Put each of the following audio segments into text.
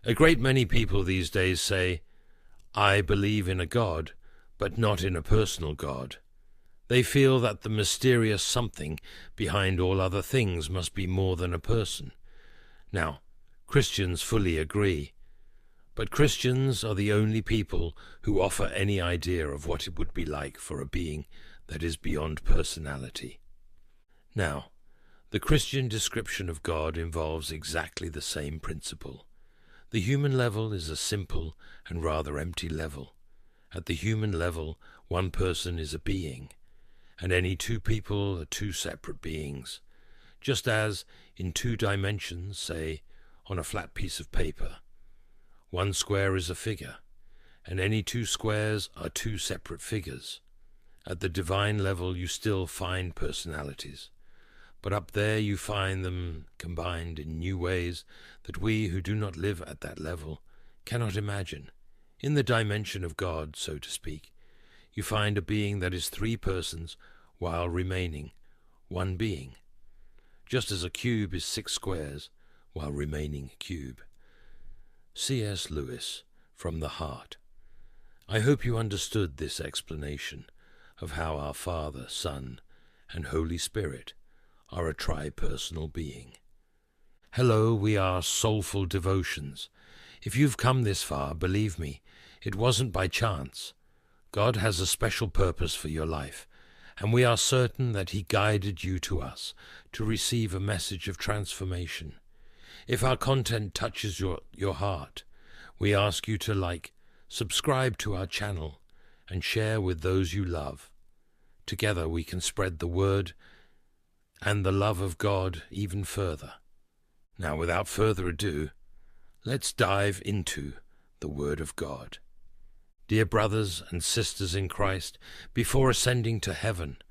A great many people these days say, "I believe in a God, but not in a personal God." They feel that the mysterious something behind all other things must be more than a person. Now, Christians fully agree, but Christians are the only people who offer any idea of what it would be like for a being that is beyond personality. Now, the Christian description of God involves exactly the same principle. The human level is a simple and rather empty level. At the human level, one person is a being, and any two people are two separate beings, just as in two dimensions, say, on a flat piece of paper, one square is a figure, and any two squares are two separate figures. At the divine level you still find personalities, but up there you find them combined in new ways that we who do not live at that level cannot imagine. In the dimension of God, so to speak, you find a being that is three persons while remaining one being, just as a cube is six squares while remaining a cube. C.S. Lewis, From the Heart. I hope you understood this explanation of how our Father, Son, and Holy Spirit are a tri-personal being. Hello, we are Soulful Devotions. If you've come this far, believe me, it wasn't by chance. God has a special purpose for your life, and we are certain that He guided you to us to receive a message of transformation. If our content touches your heart, we ask you to subscribe to our channel, and share with those you love. Together we can spread the word and the love of God even further. Now, without further ado, let's dive into the Word of God. Dear brothers and sisters in Christ, before ascending to heaven,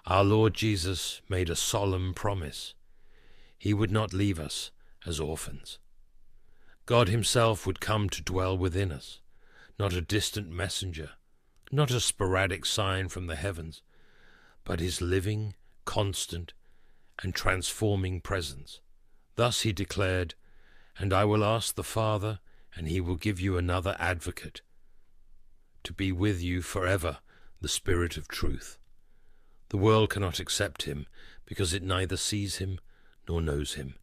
our Lord Jesus made a solemn promise. He would not leave us as orphans. God Himself would come to dwell within us, not a distant messenger, not a sporadic sign from the heavens, but His living, constant, and transforming presence. Thus He declared, "And I will ask the Father, and He will give you another advocate, to be with you forever, the Spirit of truth. The world cannot accept Him, because it neither sees Him nor knows Him.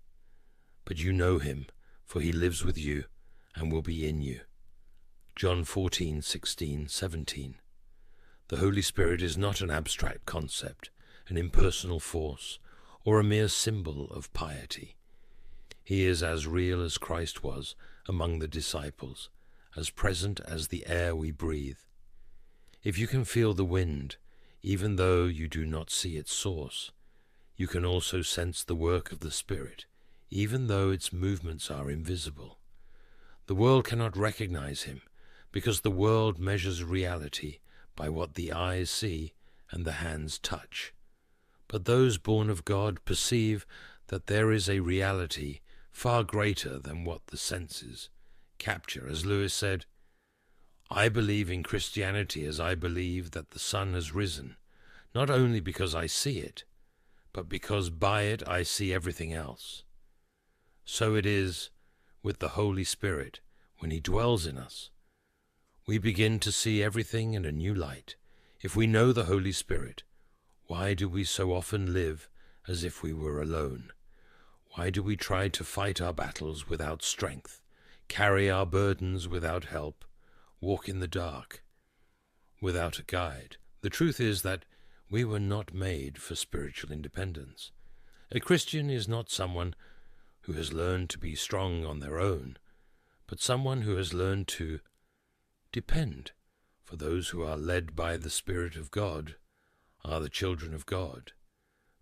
But you know Him, for He lives with you and will be in you." John 14:16-17. The Holy Spirit is not an abstract concept, an impersonal force, or a mere symbol of piety. He is as real as Christ was among the disciples, as present as the air we breathe. If you can feel the wind, even though you do not see its source, you can also sense the work of the Spirit, even though its movements are invisible. The world cannot recognize Him, because the world measures reality by what the eyes see and the hands touch. But those born of God perceive that there is a reality far greater than what the senses capture. As Lewis said, "I believe in Christianity as I believe that the sun has risen, not only because I see it, but because by it I see everything else." So it is with the Holy Spirit when He dwells in us. We begin to see everything in a new light. If we know the Holy Spirit, why do we so often live as if we were alone? Why do we try to fight our battles without strength, carry our burdens without help, walk in the dark without a guide? The truth is that we were not made for spiritual independence. A Christian is not someone who has learned to be strong on their own, but someone who has learned to depend, for those who are led by the Spirit of God are the children of God.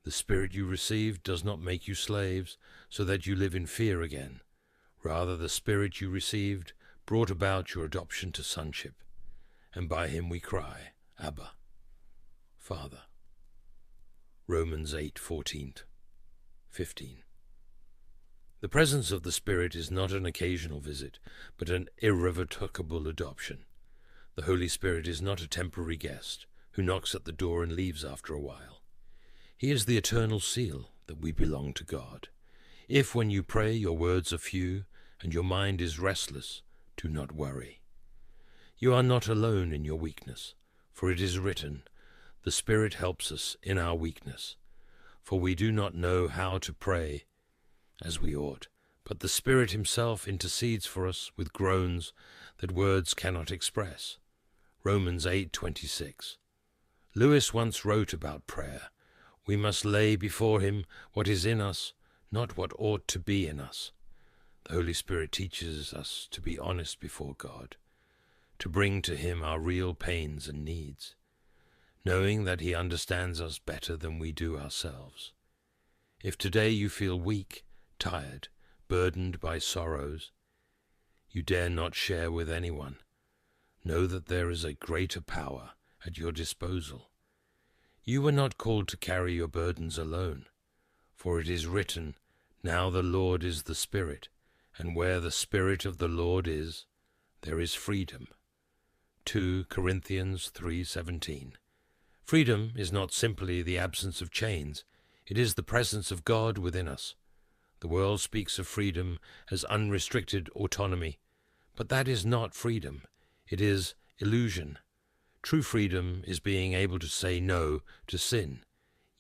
The Spirit you received does not make you slaves so that you live in fear again. Rather, the Spirit you received brought about your adoption to sonship, and by Him we cry, Abba, Father. Romans 8:14-15. The presence of the Spirit is not an occasional visit, but an irrevocable adoption. The Holy Spirit is not a temporary guest who knocks at the door and leaves after a while. He is the eternal seal that we belong to God. If, when you pray, your words are few and your mind is restless, do not worry. You are not alone in your weakness, for it is written, "The Spirit helps us in our weakness, for we do not know how to pray as we ought, but the Spirit himself intercedes for us with groans that words cannot express." Romans 8:26. Lewis once wrote about prayer, "We must lay before him what is in us, not what ought to be in us." The Holy Spirit teaches us to be honest before God, to bring to him our real pains and needs, knowing that he understands us better than we do ourselves. If today you feel weak, tired, burdened by sorrows, you dare not share with anyone, know that there is a greater power at your disposal. You were not called to carry your burdens alone, for it is written, "Now the Lord is the Spirit, and where the Spirit of the Lord is, there is freedom." 2 Corinthians 3:17. Freedom is not simply the absence of chains, it is the presence of God within us. The world speaks of freedom as unrestricted autonomy, but that is not freedom, it is illusion. True freedom is being able to say no to sin,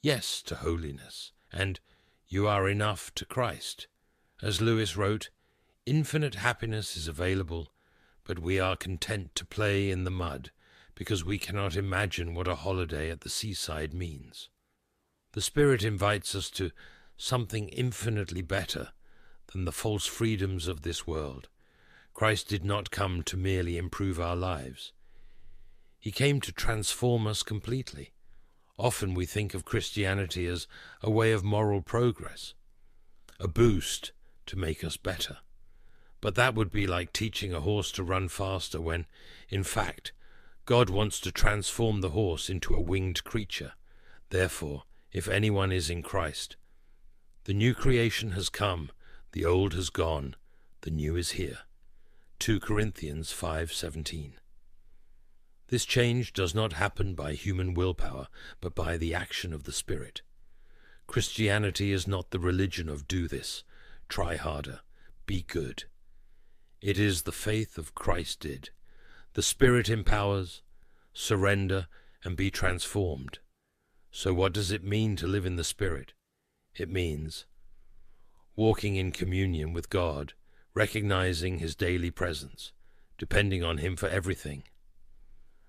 yes to holiness, and "you are enough" to Christ. As Lewis wrote, "Infinite happiness is available, but we are content to play in the mud because we cannot imagine what a holiday at the seaside means." The Spirit invites us to something infinitely better than the false freedoms of this world. Christ did not come to merely improve our lives. He came to transform us completely. Often we think of Christianity as a way of moral progress, a boost to make us better. But that would be like teaching a horse to run faster when, in fact, God wants to transform the horse into a winged creature. Therefore, if anyone is in Christ, the new creation has come, the old has gone, the new is here. 2 Corinthians 5:17. This change does not happen by human willpower, but by the action of the Spirit. Christianity is not the religion of do this, try harder, be good. It is the faith of Christ did. The Spirit empowers, surrender, and be transformed. So what does it mean to live in the Spirit? It means walking in communion with God, recognizing his daily presence, depending on him for everything,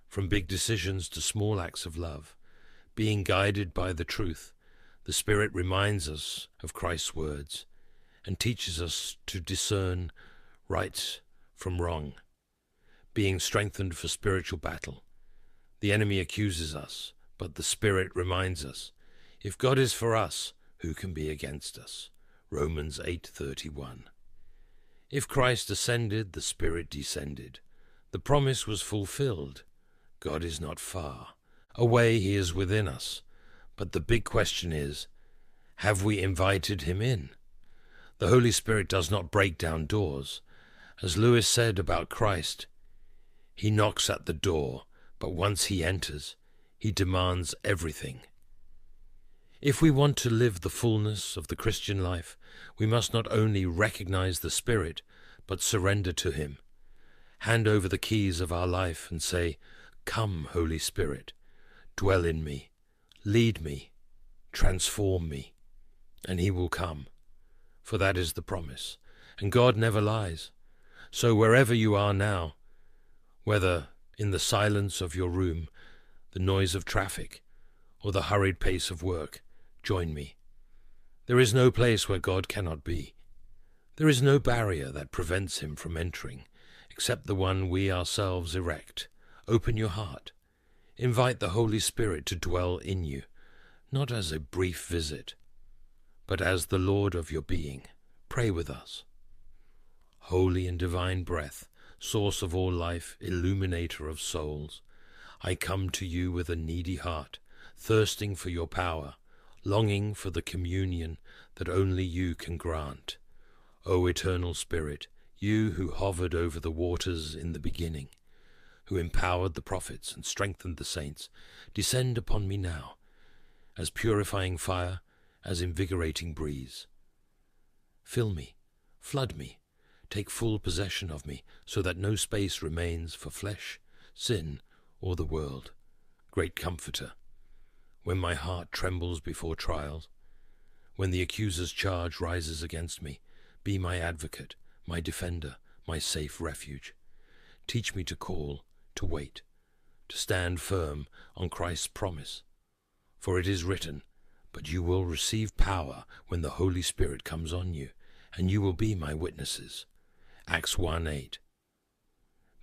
from big decisions to small acts of love, being guided by the truth. The Spirit reminds us of Christ's words and teaches us to discern right from wrong, being strengthened for spiritual battle. The enemy accuses us, but the Spirit reminds us, if God is for us, who can be against us? Romans 8:31. If Christ ascended, the Spirit descended. The promise was fulfilled. God is not far. Away, he is within us. But the big question is, have we invited him in? The Holy Spirit does not break down doors. As Lewis said about Christ, he knocks at the door, but once he enters, he demands everything. If we want to live the fullness of the Christian life, we must not only recognize the Spirit, but surrender to him. Hand over the keys of our life and say, "Come, Holy Spirit, dwell in me, lead me, transform me," and he will come. For that is the promise, and God never lies. So wherever you are now, whether in the silence of your room, the noise of traffic, or the hurried pace of work, join me. There is no place where God cannot be. There is no barrier that prevents him from entering, except the one we ourselves erect. Open your heart. Invite the Holy Spirit to dwell in you, not as a brief visit, but as the Lord of your being. Pray with us. Holy and divine breath, source of all life, illuminator of souls, I come to you with a needy heart, thirsting for your power, longing for the communion that only you can grant. O eternal Spirit, you who hovered over the waters in the beginning, who empowered the prophets and strengthened the saints, descend upon me now, as purifying fire, as invigorating breeze. Fill me, flood me, take full possession of me, so that no space remains for flesh, sin, or the world. Great Comforter, when my heart trembles before trials, when the accuser's charge rises against me, be my advocate, my defender, my safe refuge. Teach me to call, to wait, to stand firm on Christ's promise. For it is written, "But you will receive power when the Holy Spirit comes on you, and you will be my witnesses." Acts 1:8.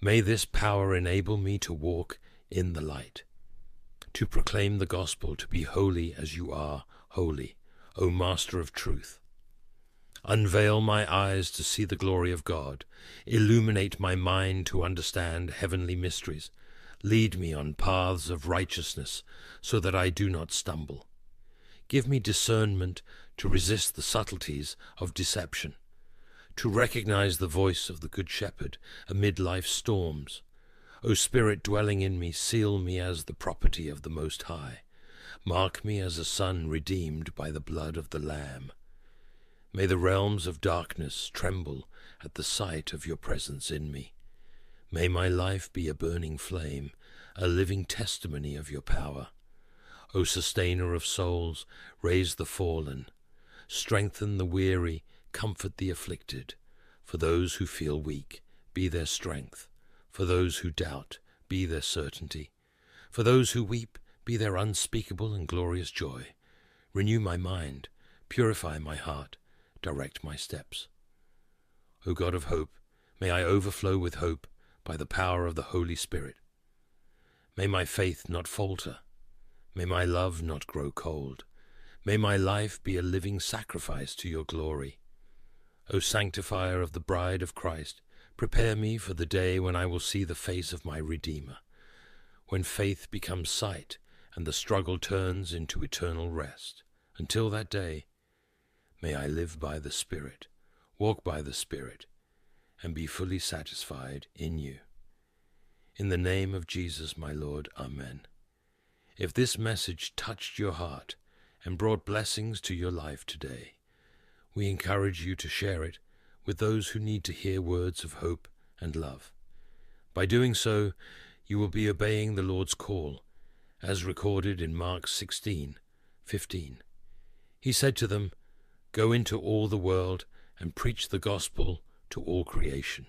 May this power enable me to walk in the light, to proclaim the gospel, to be holy as you are holy, O Master of truth. Unveil my eyes to see the glory of God. Illuminate my mind to understand heavenly mysteries. Lead me on paths of righteousness, so that I do not stumble. Give me discernment to resist the subtleties of deception, to recognize the voice of the Good Shepherd amid life's storms. O Spirit dwelling in me, seal me as the property of the Most High. Mark me as a son redeemed by the blood of the Lamb. May the realms of darkness tremble at the sight of your presence in me. May my life be a burning flame, a living testimony of your power. O Sustainer of souls, raise the fallen, strengthen the weary, comfort the afflicted. For those who feel weak, be their strength. For those who doubt, be their certainty. For those who weep, be their unspeakable and glorious joy. Renew my mind, purify my heart, direct my steps. O God of hope, may I overflow with hope by the power of the Holy Spirit. May my faith not falter. May my love not grow cold. May my life be a living sacrifice to your glory. O Sanctifier of the Bride of Christ, prepare me for the day when I will see the face of my Redeemer, when faith becomes sight and the struggle turns into eternal rest. Until that day, may I live by the Spirit, walk by the Spirit, and be fully satisfied in you. In the name of Jesus, my Lord, Amen. If this message touched your heart and brought blessings to your life today, we encourage you to share it with those who need to hear words of hope and love. By doing so, you will be obeying the Lord's call, as recorded in Mark 16:15. He said to them, "Go into all the world and preach the gospel to all creation."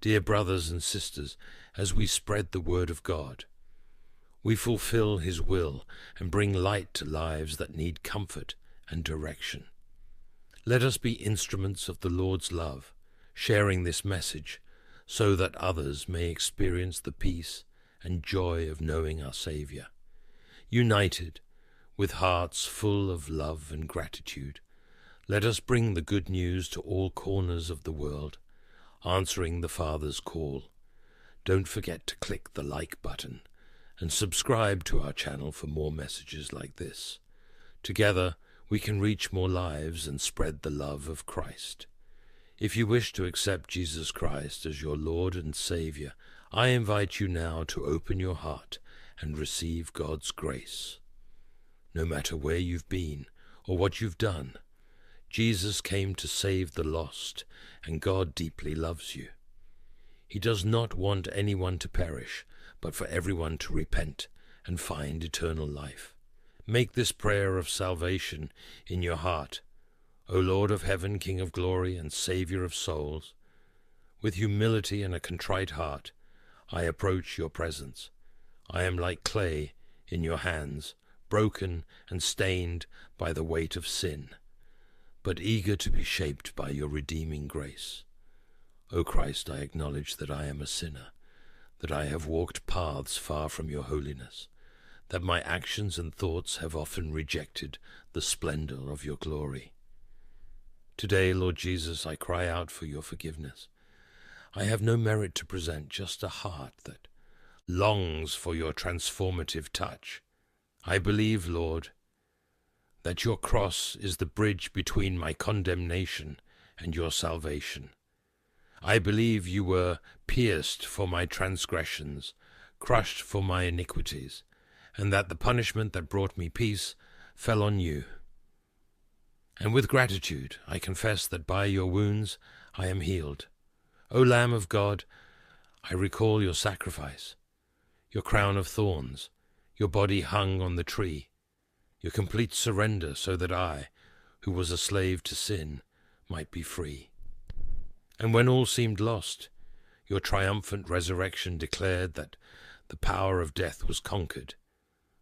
Dear brothers and sisters, as we spread the word of God, we fulfill his will and bring light to lives that need comfort and direction. Let us be instruments of the Lord's love, sharing this message so that others may experience the peace and joy of knowing our Saviour. United, with hearts full of love and gratitude, let us bring the good news to all corners of the world, answering the Father's call. Don't forget to click the like button and subscribe to our channel for more messages like this. Together, we can reach more lives and spread the love of Christ. If you wish to accept Jesus Christ as your Lord and Saviour, I invite you now to open your heart and receive God's grace. No matter where you've been or what you've done, Jesus came to save the lost, and God deeply loves you. He does not want anyone to perish, but for everyone to repent and find eternal life. Make this prayer of salvation in your heart. O Lord of heaven, King of glory and Saviour of souls, with humility and a contrite heart, I approach your presence. I am like clay in your hands, broken and stained by the weight of sin, but eager to be shaped by your redeeming grace. O Christ, I acknowledge that I am a sinner, that I have walked paths far from your holiness, that my actions and thoughts have often rejected the splendor of your glory. Today, Lord Jesus, I cry out for your forgiveness. I have no merit to present, just a heart that longs for your transformative touch. I believe, Lord, that your cross is the bridge between my condemnation and your salvation. I believe you were pierced for my transgressions, crushed for my iniquities, and that the punishment that brought me peace fell on you. And with gratitude I confess that by your wounds I am healed. O Lamb of God, I recall your sacrifice, your crown of thorns, your body hung on the tree, your complete surrender so that I, who was a slave to sin, might be free. And when all seemed lost, your triumphant resurrection declared that the power of death was conquered,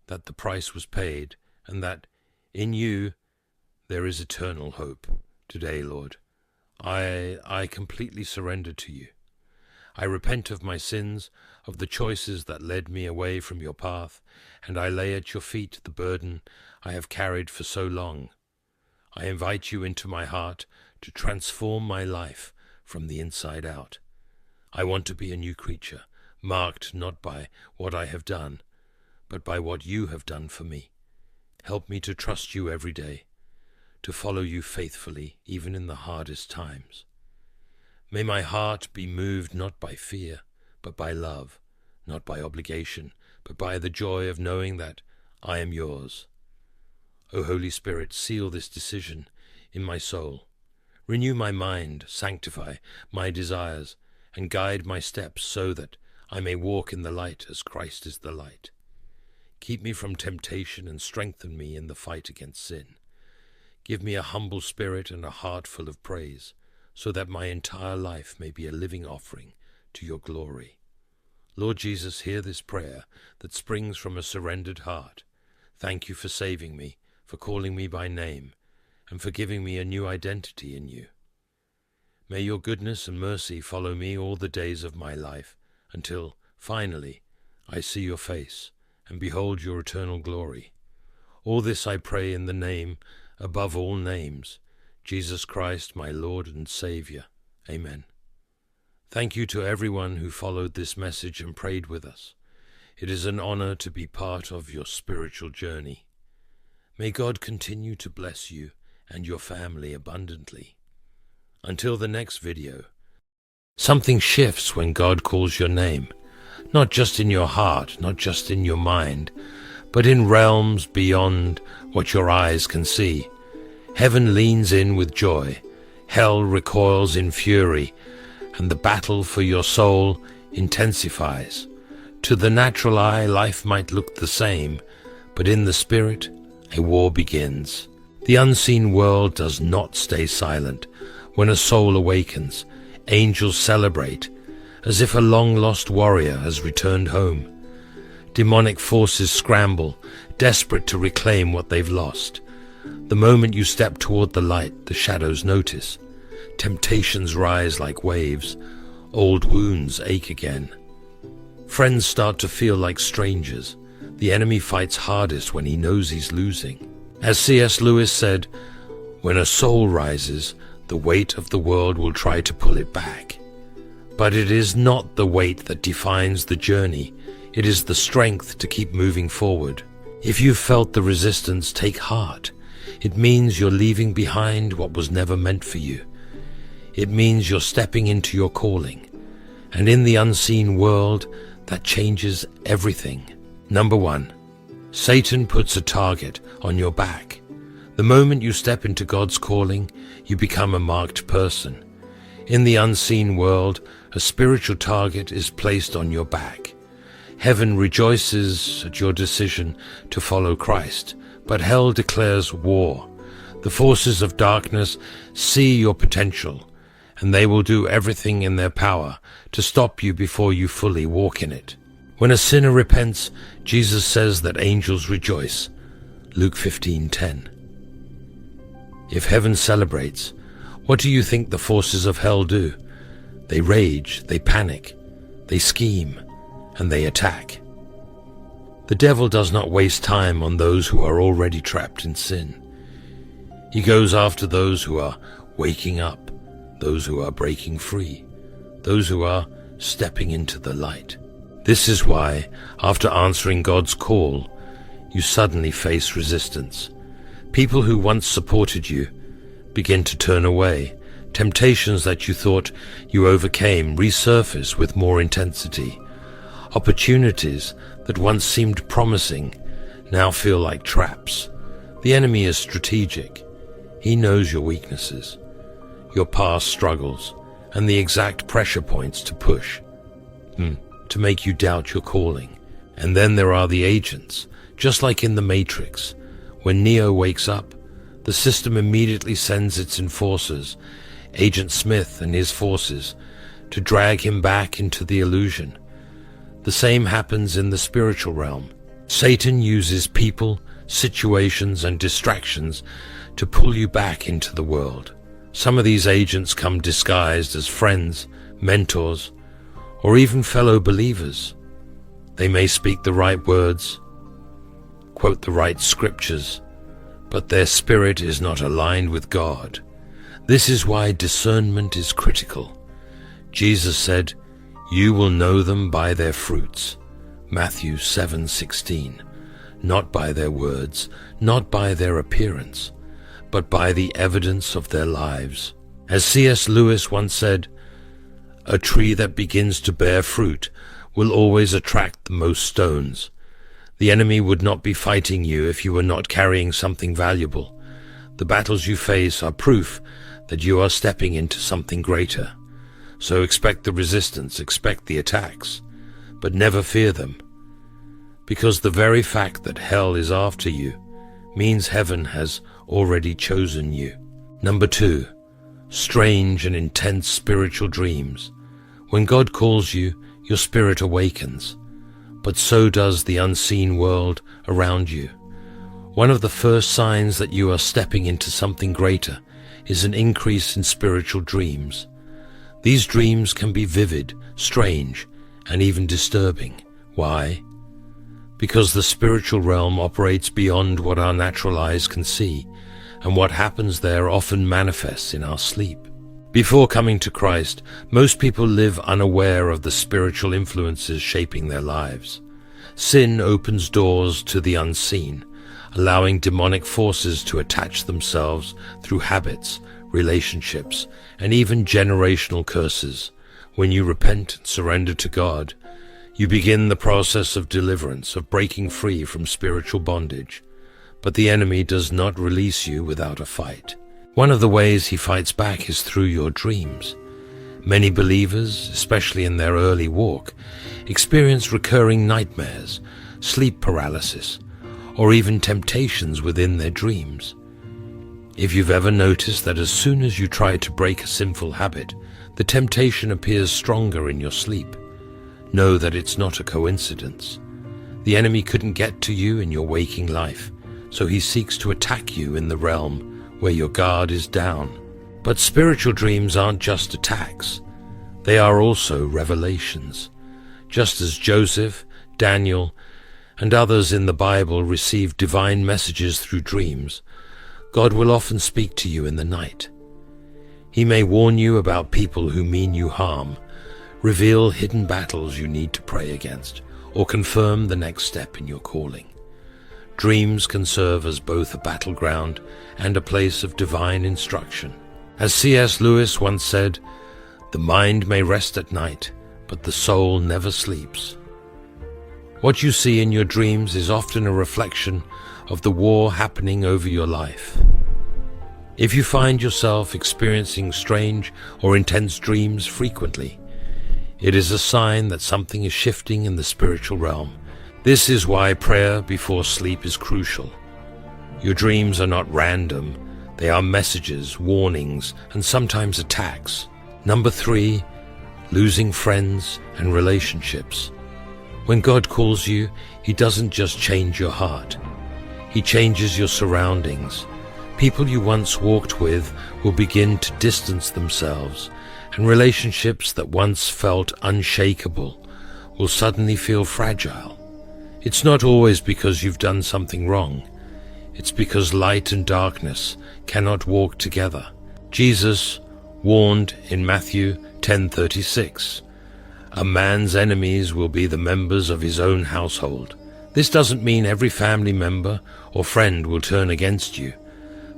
that the price was paid, and that in you there is eternal hope. Today, Lord, I completely surrender to you. I repent of my sins, of the choices that led me away from your path, and I lay at your feet the burden I have carried for so long. I invite you into my heart to transform my life from the inside out. I want to be a new creature, marked not by what I have done, but by what you have done for me. Help me to trust you every day, to follow you faithfully, even in the hardest times. May my heart be moved not by fear, but by love, not by obligation, but by the joy of knowing that I am yours. O Holy Spirit, seal this decision in my soul. Renew my mind, sanctify my desires, and guide my steps so that I may walk in the light as Christ is the light. Keep me from temptation and strengthen me in the fight against sin. Give me a humble spirit and a heart full of praise, so that my entire life may be a living offering to your glory. Lord Jesus, hear this prayer that springs from a surrendered heart. Thank you for saving me, for calling me by name, and for giving me a new identity in you. May your goodness and mercy follow me all the days of my life, until, finally, I see your face and behold your eternal glory. All this I pray in the name, above all names, Jesus Christ, my Lord and Saviour. Amen. Thank you to everyone who followed this message and prayed with us. It is an honor to be part of your spiritual journey. May God continue to bless you and your family abundantly. Until the next video, something shifts when God calls your name, not just in your heart, not just in your mind, but in realms beyond what your eyes can see. Heaven leans in with joy, hell recoils in fury, and the battle for your soul intensifies. To the natural eye, life might look the same, but in the spirit, a war begins. The unseen world does not stay silent. When a soul awakens, angels celebrate, as if a long-lost warrior has returned home. Demonic forces scramble, desperate to reclaim what they've lost. The moment you step toward the light, the shadows notice. Temptations rise like waves. Old wounds ache again. Friends start to feel like strangers. The enemy fights hardest when he knows he's losing. As C.S. Lewis said, "When a soul rises, the weight of the world will try to pull it back. But it is not the weight that defines the journey. It is the strength to keep moving forward. If you've felt the resistance, take heart. It means you're leaving behind what was never meant for you. It means you're stepping into your calling. And in the unseen world, that changes everything. Number 1, Satan puts a target on your back. The moment you step into God's calling, you become a marked person. In the unseen world, a spiritual target is placed on your back. Heaven rejoices at your decision to follow Christ, but hell declares war. The forces of darkness see your potential, and they will do everything in their power to stop you before you fully walk in it. When a sinner repents, Jesus says that angels rejoice. Luke 15:10. If heaven celebrates, what do you think the forces of hell do? They rage, they panic, they scheme, and they attack. The devil does not waste time on those who are already trapped in sin. He goes after those who are waking up, those who are breaking free, those who are stepping into the light. This is why, after answering God's call, you suddenly face resistance. People who once supported you begin to turn away. Temptations that you thought you overcame resurface with more intensity. Opportunities that once seemed promising now feel like traps. The enemy is strategic. He knows your weaknesses, your past struggles, and the exact pressure points to push, to make you doubt your calling. And then there are the agents, just like in the Matrix. When Neo wakes up, the system immediately sends its enforcers, Agent Smith and his forces, to drag him back into the illusion. The same happens in the spiritual realm. Satan uses people, situations, and distractions to pull you back into the world. Some of these agents come disguised as friends, mentors, or even fellow believers. They may speak the right words, quote the right scriptures, but their spirit is not aligned with God. This is why discernment is critical. Jesus said, "You will know them by their fruits." Matthew 7:16. Not by their words, not by their appearance, but by the evidence of their lives. As C.S. Lewis once said, "A tree that begins to bear fruit will always attract the most stones." The enemy would not be fighting you if you were not carrying something valuable. The battles you face are proof that you are stepping into something greater. So expect the resistance, expect the attacks, but never fear them. Because the very fact that hell is after you means heaven has already chosen you. Number 2, strange and intense spiritual dreams. When God calls you, your spirit awakens, but so does the unseen world around you. One of the first signs that you are stepping into something greater is an increase in spiritual dreams. These dreams can be vivid, strange, and even disturbing. Why? Because the spiritual realm operates beyond what our natural eyes can see, and what happens there often manifests in our sleep. Before coming to Christ, most people live unaware of the spiritual influences shaping their lives. Sin opens doors to the unseen, allowing demonic forces to attach themselves through habits, relationships, and even generational curses. When you repent and surrender to God, you begin the process of deliverance, of breaking free from spiritual bondage. But the enemy does not release you without a fight. One of the ways he fights back is through your dreams. Many believers, especially in their early walk, experience recurring nightmares, sleep paralysis, or even temptations within their dreams. If you've ever noticed that as soon as you try to break a sinful habit, the temptation appears stronger in your sleep, know that it's not a coincidence. The enemy couldn't get to you in your waking life, so he seeks to attack you in the realm where your guard is down. But spiritual dreams aren't just attacks. They are also revelations. Just as Joseph, Daniel, and others in the Bible received divine messages through dreams, God will often speak to you in the night. He may warn you about people who mean you harm, reveal hidden battles you need to pray against, or confirm the next step in your calling. Dreams can serve as both a battleground and a place of divine instruction. As C.S. Lewis once said, "The mind may rest at night, but the soul never sleeps." What you see in your dreams is often a reflection of the war happening over your life. If you find yourself experiencing strange or intense dreams frequently, it is a sign that something is shifting in the spiritual realm. This is why prayer before sleep is crucial. Your dreams are not random. They are messages, warnings, and sometimes attacks. Number 3, losing friends and relationships. When God calls you, He doesn't just change your heart. He changes your surroundings. People you once walked with will begin to distance themselves, and relationships that once felt unshakable will suddenly feel fragile. It's not always because you've done something wrong. It's because light and darkness cannot walk together. Jesus warned in Matthew 10:36, "A man's enemies will be the members of his own household." This doesn't mean every family member or friend will turn against you,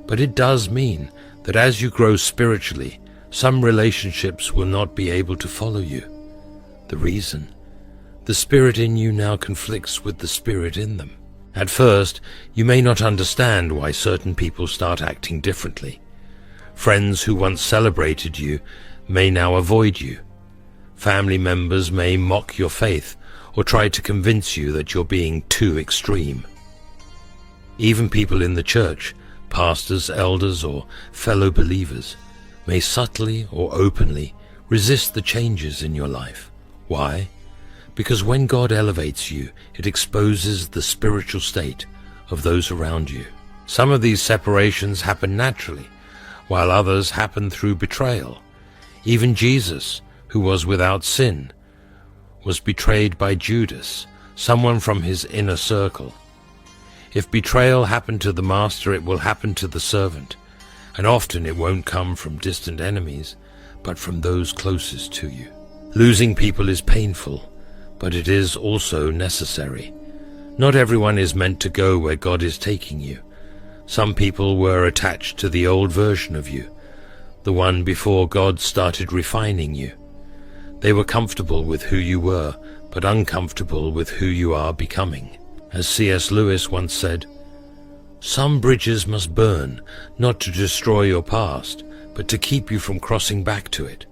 but it does mean that as you grow spiritually, some relationships will not be able to follow you. The reason? The spirit in you now conflicts with the spirit in them. At first, you may not understand why certain people start acting differently. Friends who once celebrated you may now avoid you. Family members may mock your faith or try to convince you that you're being too extreme. Even people in the church, pastors, elders, or fellow believers, may subtly or openly resist the changes in your life. Why? Because when God elevates you, it exposes the spiritual state of those around you. Some of these separations happen naturally, while others happen through betrayal. Even Jesus, who was without sin, was betrayed by Judas, someone from his inner circle. If betrayal happened to the master, it will happen to the servant, and often it won't come from distant enemies, but from those closest to you. Losing people is painful, but it is also necessary. Not everyone is meant to go where God is taking you. Some people were attached to the old version of you, the one before God started refining you. They were comfortable with who you were, but uncomfortable with who you are becoming. As C.S. Lewis once said, "Some bridges must burn, not to destroy your past, but to keep you from crossing back to it."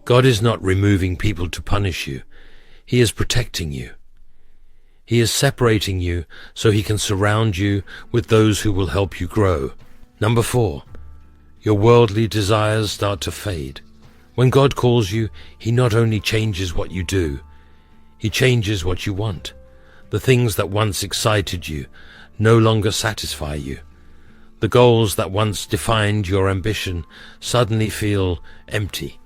God is not removing people to punish you. He is protecting you. He is separating you so he can surround you with those who will help you grow. Number 4, your worldly desires start to fade. When God calls you, he not only changes what you do, he changes what you want. The things that once excited you no longer satisfy you. The goals that once defined your ambition suddenly feel empty.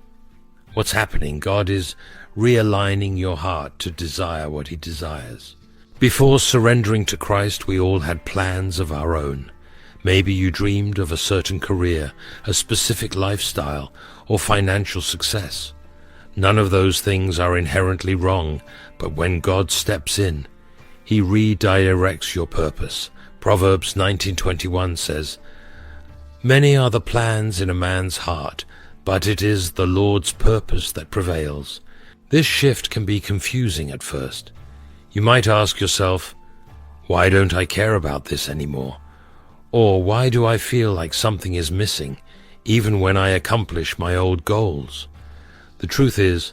What's happening? God is realigning your heart to desire what he desires. Before surrendering to Christ, we all had plans of our own. Maybe you dreamed of a certain career, a specific lifestyle, or financial success. None of those things are inherently wrong, but when God steps in, he redirects your purpose. Proverbs 19:21 says, "Many are the plans in a man's heart, but it is the Lord's purpose that prevails." This shift can be confusing at first. You might ask yourself, why don't I care about this anymore? Or why do I feel like something is missing, even when I accomplish my old goals? The truth is,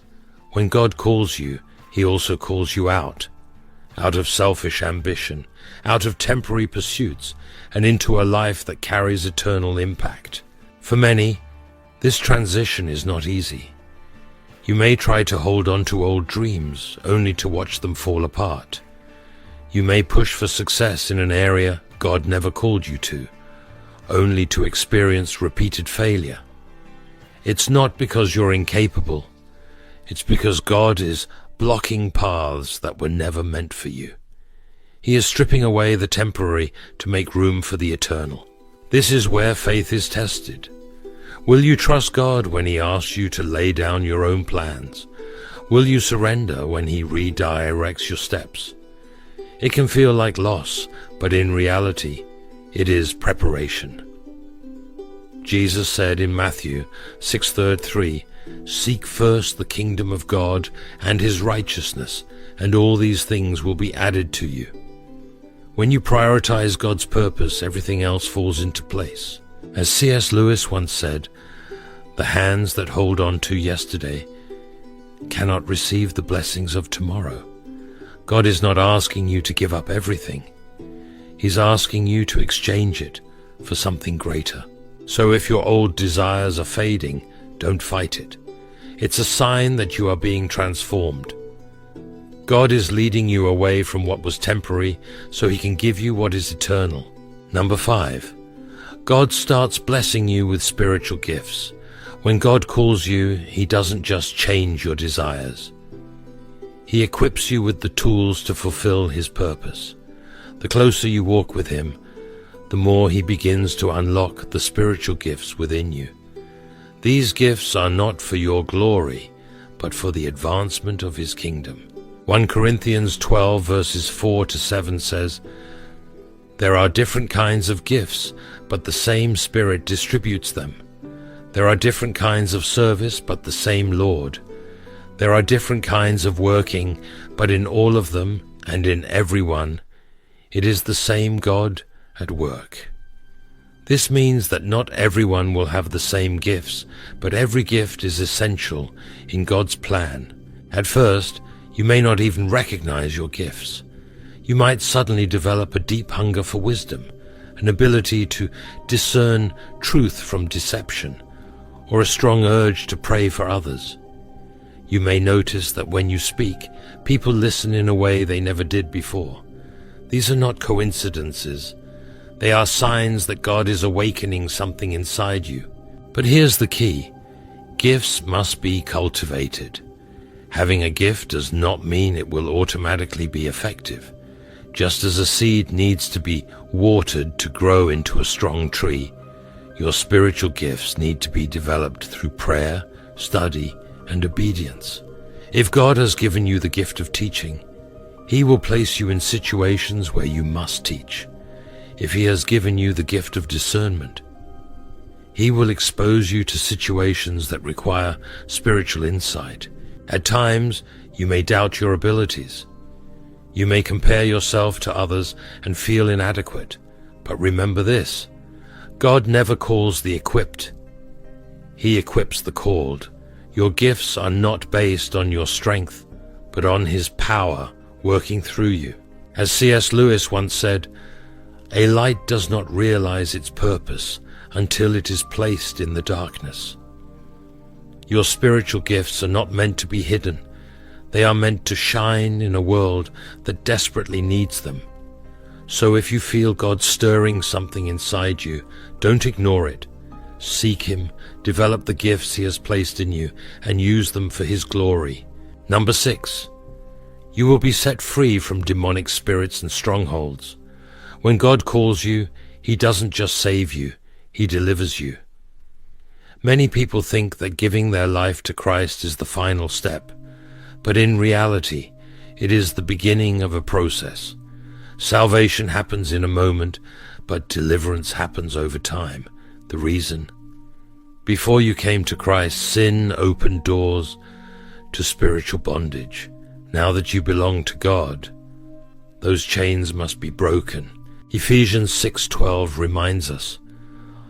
when God calls you, he also calls you out of selfish ambition, out of temporary pursuits, and into a life that carries eternal impact. For many, this transition is not easy. You may try to hold on to old dreams, only to watch them fall apart. You may push for success in an area God never called you to, only to experience repeated failure. It's not because you're incapable. It's because God is blocking paths that were never meant for you. He is stripping away the temporary to make room for the eternal. This is where faith is tested. Will you trust God when he asks you to lay down your own plans? Will you surrender when he redirects your steps? It can feel like loss, but in reality, it is preparation. Jesus said in Matthew 6:33, "Seek first the kingdom of God and his righteousness, and all these things will be added to you." When you prioritize God's purpose, everything else falls into place. As C.S. Lewis once said, "The hands that hold on to yesterday cannot receive the blessings of tomorrow." God is not asking you to give up everything. He's asking you to exchange it for something greater. So if your old desires are fading, don't fight it. It's a sign that you are being transformed. God is leading you away from what was temporary so he can give you what is eternal. Number 5, God starts blessing you with spiritual gifts. When God calls you, he doesn't just change your desires. He equips you with the tools to fulfill his purpose. The closer you walk with him, the more he begins to unlock the spiritual gifts within you. These gifts are not for your glory, but for the advancement of his kingdom. 1 Corinthians 12 verses 4-7 says, "There are different kinds of gifts, but the same Spirit distributes them. There are different kinds of service, but the same Lord. There are different kinds of working, but in all of them and in every one, it is the same God at work." This means that not everyone will have the same gifts, but every gift is essential in God's plan. At first, you may not even recognize your gifts. You might suddenly develop a deep hunger for wisdom, an ability to discern truth from deception, or a strong urge to pray for others. You may notice that when you speak, people listen in a way they never did before. These are not coincidences. They are signs that God is awakening something inside you. But here's the key. Gifts must be cultivated. Having a gift does not mean it will automatically be effective. Just as a seed needs to be watered to grow into a strong tree, your spiritual gifts need to be developed through prayer, study, and obedience. If God has given you the gift of teaching, He will place you in situations where you must teach. If He has given you the gift of discernment, He will expose you to situations that require spiritual insight. At times, you may doubt your abilities. You may compare yourself to others and feel inadequate. But remember this, God never calls the equipped. He equips the called. Your gifts are not based on your strength, but on His power working through you. As C.S. Lewis once said, "A light does not realize its purpose until it is placed in the darkness." Your spiritual gifts are not meant to be hidden. They are meant to shine in a world that desperately needs them. So if you feel God stirring something inside you, don't ignore it. Seek Him, develop the gifts He has placed in you, and use them for His glory. Number 6, you will be set free from demonic spirits and strongholds. When God calls you, He doesn't just save you, He delivers you. Many people think that giving their life to Christ is the final step, but in reality, it is the beginning of a process. Salvation happens in a moment, but deliverance happens over time. The reason? Before you came to Christ, sin opened doors to spiritual bondage. Now that you belong to God, those chains must be broken. Ephesians 6:12 reminds us,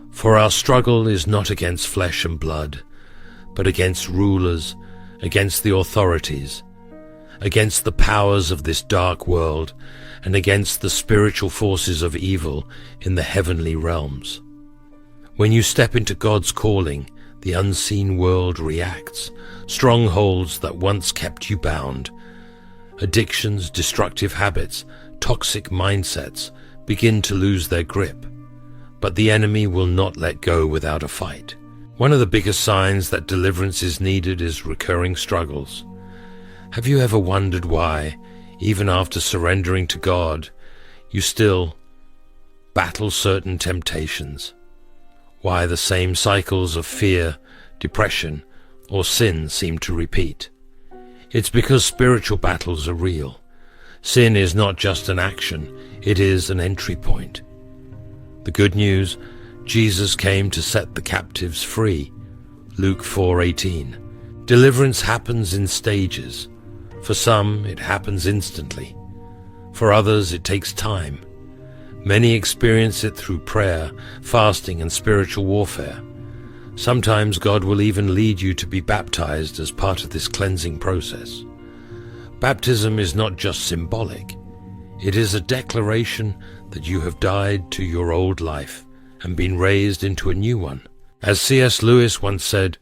"For our struggle is not against flesh and blood, but against rulers, against the authorities, against the powers of this dark world, and against the spiritual forces of evil in the heavenly realms." When you step into God's calling, the unseen world reacts. Strongholds that once kept you bound, addictions, destructive habits, toxic mindsets begin to lose their grip. But the enemy will not let go without a fight. One of the biggest signs that deliverance is needed is recurring struggles. Have you ever wondered why, even after surrendering to God, you still battle certain temptations? Why the same cycles of fear, depression, or sin seem to repeat? It's because spiritual battles are real. Sin is not just an action, it is an entry point. The good news, Jesus came to set the captives free. Luke 4:18. Deliverance happens in stages. For some, it happens instantly. For others, it takes time. Many experience it through prayer, fasting, and spiritual warfare. Sometimes God will even lead you to be baptized as part of this cleansing process. Baptism is not just symbolic. It is a declaration that you have died to your old life and been raised into a new one. As C.S. Lewis once said,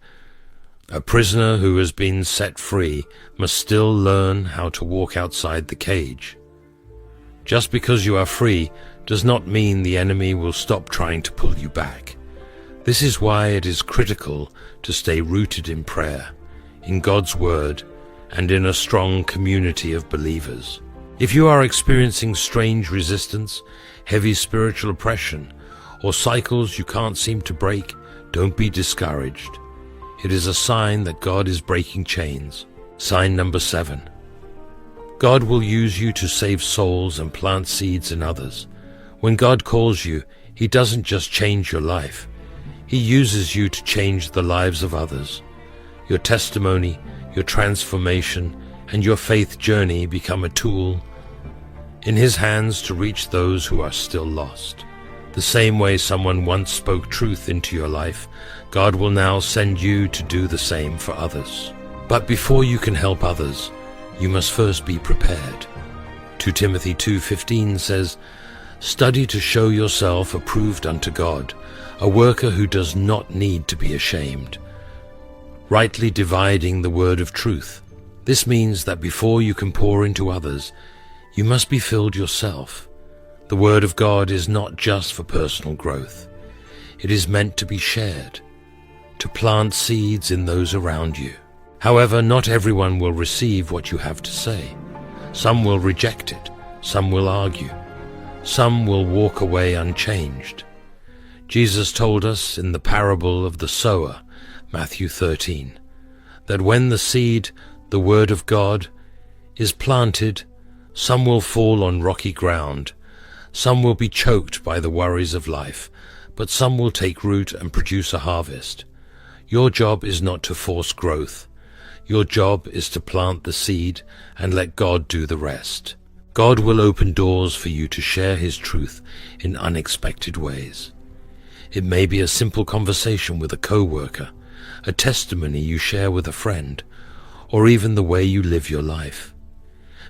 "A prisoner who has been set free must still learn how to walk outside the cage." Just because you are free does not mean the enemy will stop trying to pull you back. This is why it is critical to stay rooted in prayer, in God's Word, and in a strong community of believers. If you are experiencing strange resistance, heavy spiritual oppression, or cycles you can't seem to break, don't be discouraged. It is a sign that God is breaking chains. Sign number 7. God will use you to save souls and plant seeds in others. When God calls you, He doesn't just change your life. He uses you to change the lives of others. Your testimony, your transformation, and your faith journey become a tool in His hands to reach those who are still lost. The same way someone once spoke truth into your life, God will now send you to do the same for others. But before you can help others, you must first be prepared. 2 Timothy 2:15 says, "Study to show yourself approved unto God, a worker who does not need to be ashamed, rightly dividing the word of truth." This means that before you can pour into others, you must be filled yourself. The Word of God is not just for personal growth. It is meant to be shared, to plant seeds in those around you. However, not everyone will receive what you have to say. Some will reject it, some will argue, some will walk away unchanged. Jesus told us in the parable of the sower, Matthew 13, that when the seed, the Word of God, is planted, some will fall on rocky ground, some will be choked by the worries of life, but some will take root and produce a harvest. Your job is not to force growth. Your job is to plant the seed and let God do the rest. God will open doors for you to share His truth in unexpected ways. It may be a simple conversation with a co-worker, a testimony you share with a friend, or even the way you live your life.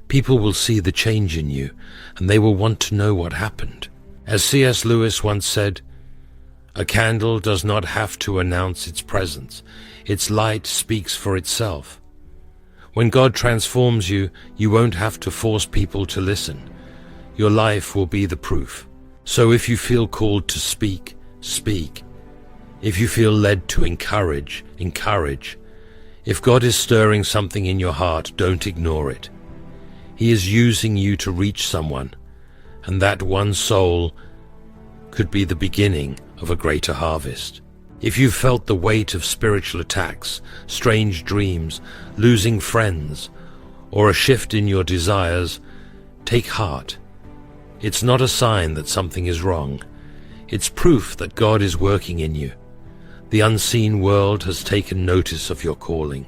People will see the change in you, and they will want to know what happened. As C.S. Lewis once said, "A candle does not have to announce its presence. Its light speaks for itself." When God transforms you, you won't have to force people to listen. Your life will be the proof. So if you feel called to speak, speak. If you feel led to encourage, encourage. If God is stirring something in your heart, don't ignore it. He is using you to reach someone, and that one soul could be the beginning of a greater harvest. If you've felt the weight of spiritual attacks, strange dreams, losing friends, or a shift in your desires, take heart. It's not a sign that something is wrong. It's proof that God is working in you. The unseen world has taken notice of your calling,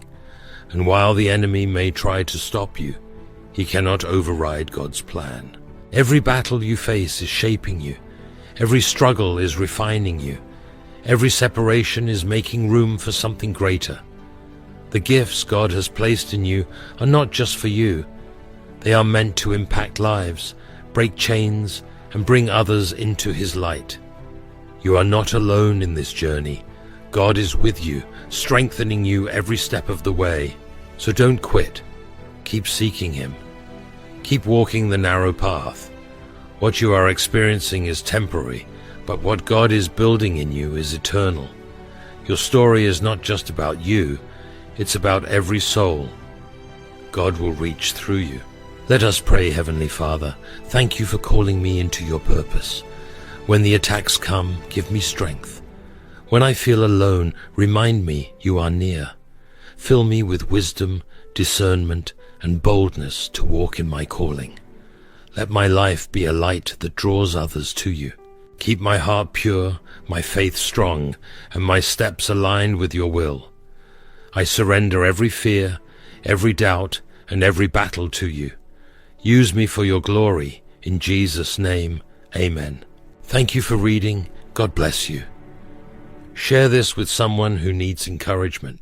and while the enemy may try to stop you, he cannot override God's plan. Every battle you face is shaping you. Every struggle is refining you. Every separation is making room for something greater. The gifts God has placed in you are not just for you. They are meant to impact lives, break chains, and bring others into His light. You are not alone in this journey. God is with you, strengthening you every step of the way. So don't quit. Keep seeking Him. Keep walking the narrow path. What you are experiencing is temporary, but what God is building in you is eternal. Your story is not just about you, it's about every soul. God will reach through you. Let us pray. Heavenly Father, thank you for calling me into your purpose. When the attacks come, give me strength. When I feel alone, remind me you are near. Fill me with wisdom, discernment, and boldness to walk in my calling. Let my life be a light that draws others to you. Keep my heart pure, my faith strong, and my steps aligned with your will. I surrender every fear, every doubt, and every battle to you. Use me for your glory. In Jesus' name, amen. Thank you for reading. God bless you. Share this with someone who needs encouragement.